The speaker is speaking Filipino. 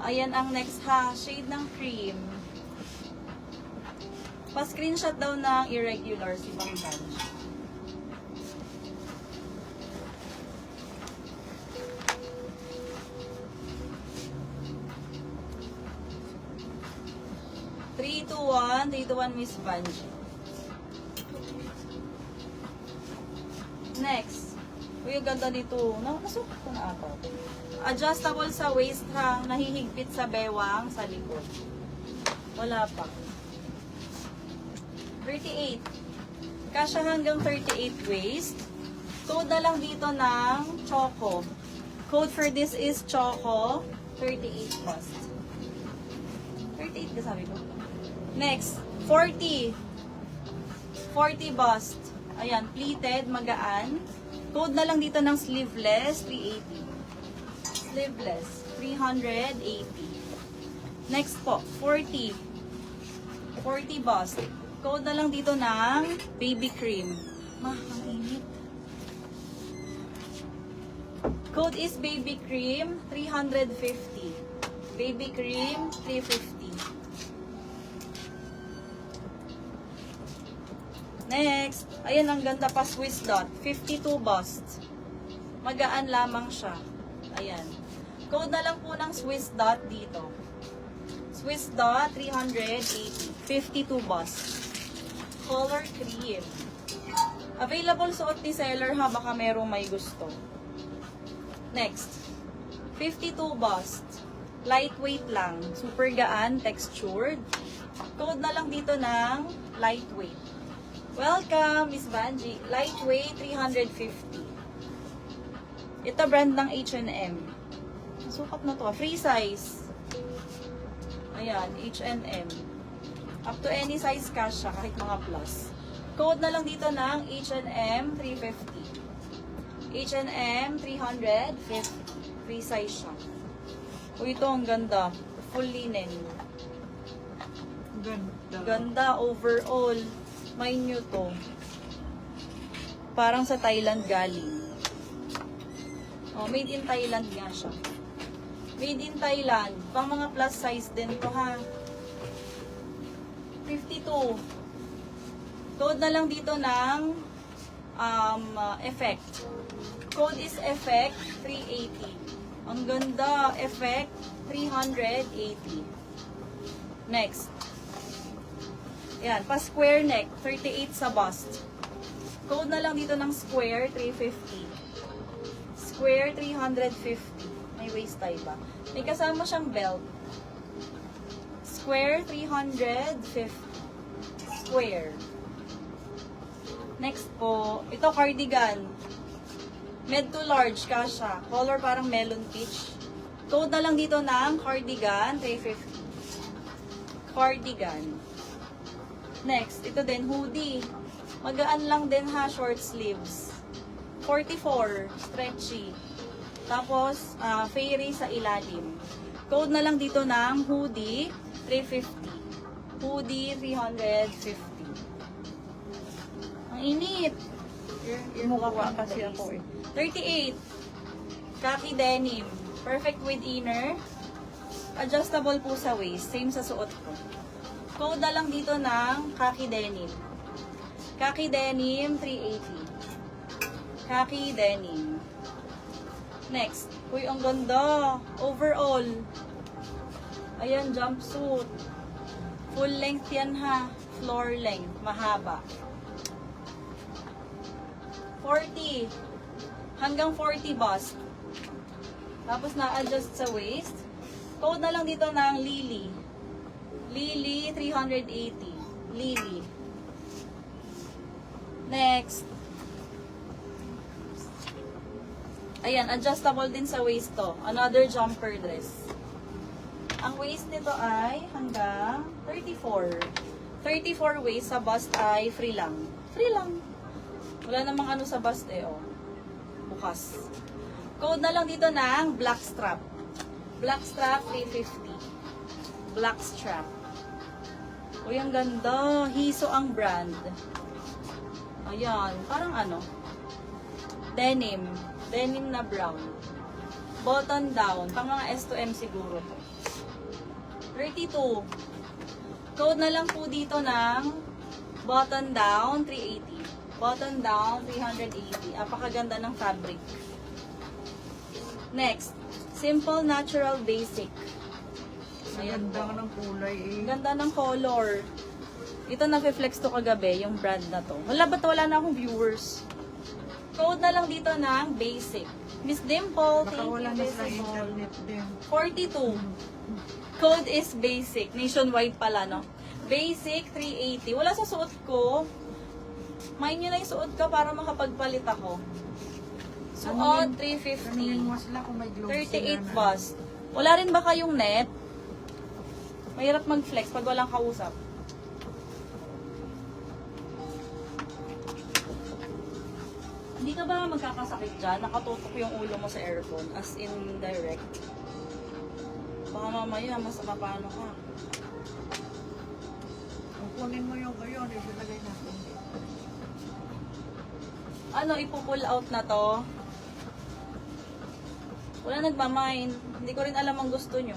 Ayan ang next ha. Shade ng cream. Pa-screenshot daw ng irregular si Bang Bunch. Three, two, one, Miss Bunch. Next. Uy, ang ganda nito. Nasukat ko na ata. Adjustable sa waist hang, nahihigpit sa bewang sa likod. Wala pa. 38. Kasya hanggang 38 waist. Code na lang dito ng Choco. Code for this is Choco. 38 bust. 38 ka sabi ko. Next. 40. 40 bust. Ayan, pleated, magaan. Code na lang dito ng sleeveless, 380. Sleeveless, 380. Next po, 40. 40 bust. Code na lang dito ng baby cream. Ang init. Code is baby cream, 350. Baby cream, 350. Next, ayan ang ganda pa, Swiss dot, 52 bust. Magaan lamang siya. Ayan. Code na lang po ng Swiss dot dito. Swiss dot, 380. 52 bust. Color cream. Available suot ni seller ha, baka merong may gusto. Next. 52 bust. Lightweight lang. Super gaan, textured. Code na lang dito ng lightweight. Welcome, Miss Banji. Lightweight, 350. Ito brand ng H&M. Sukat na to. Free size. Ayan, H&M. Up to any size cash siya, kahit mga plus. Code na lang dito ng H&M 350. H&M 350. Free size siya. O ito, ang ganda. Full linen. Ganda overall. May nyo to. Parang sa Thailand galing. Oh, made in Thailand nga siya. Made in Thailand. Pang mga plus size din to ha. 52. Code na lang dito ng effect. Code is effect 380. Ang ganda. Effect 380. Next. Yan. Pa square neck. 38 sa bust. Code na lang dito ng square 350. Square 350. May waist tie ba? May kasama siyang belt. Square 350. Square. Next po, ito cardigan. Med to large kasha. Color parang melon peach. Code na lang dito ng cardigan 350. Cardigan. Next, ito din hoodie. Magaan lang din ha, short sleeves. 44, stretchy. Tapos, fairy sa ilalim. Code na lang dito ng hoodie, 350. Hoodie, 350. Ang init. Mukha kasi ako eh. 38. Khaki denim. Perfect with inner. Adjustable po sa waist. Same sa suot ko. Code na lang dito ng khaki denim. Khaki denim, 380. Khaki denim. Next. Uy, ang ganda. Overall. Ayan, jumpsuit. Full length yan ha. Floor length. Mahaba. 40. Hanggang 40 bust. Tapos na-adjust sa waist. Code na lang dito ng Lily. Lily, 380. Lily. Next. Ayan, adjustable din sa waist to. Another jumper dress. Ang waist nito ay hanggang 34. 34 waist, sa bust ay free lang. Free lang. Wala namang ano sa bust eh, oh. Bukas. Code na lang dito ng black strap. Black strap, 350. Black strap. Uy, ang ganda. Hiso ang brand. Ayan, parang ano. Denim. Denim na brown. Button down. Pang mga S to M siguro to. 32. Code na lang po dito ng button down 380. Button down 380. Apakaganda ng fabric. Next. Simple, natural, basic. Ayan Ganda po. ng kulay eh. Ganda ng color. Ito nag-reflex to kagabi, yung brand na to. Wala ba't wala na akong viewers? Code na lang dito ng basic. Miss Dimple, Baka thank wala you, na sa visible. internet din. 42. Code is basic. Nationwide pala, no? Basic, 380. Wala sa suot ko. Mind nyo na yung suot ko para makapagpalit ako. Suot, Ano 350. mo sila kung may gloves 38 sila na. bust. Wala rin ba kayong net? Mahirap mag-flex pag walang kausap. Hindi ka ba magkakasakit dyan? Nakatutok yung ulo mo sa aircon, as in direct. Baka mamaya, mas mapano ka. Kung kunin mo yung gayon, ilalagay natin. Ano, ipo-pull out na to? Wala nagmamind. Hindi ko rin alam ang gusto nyo.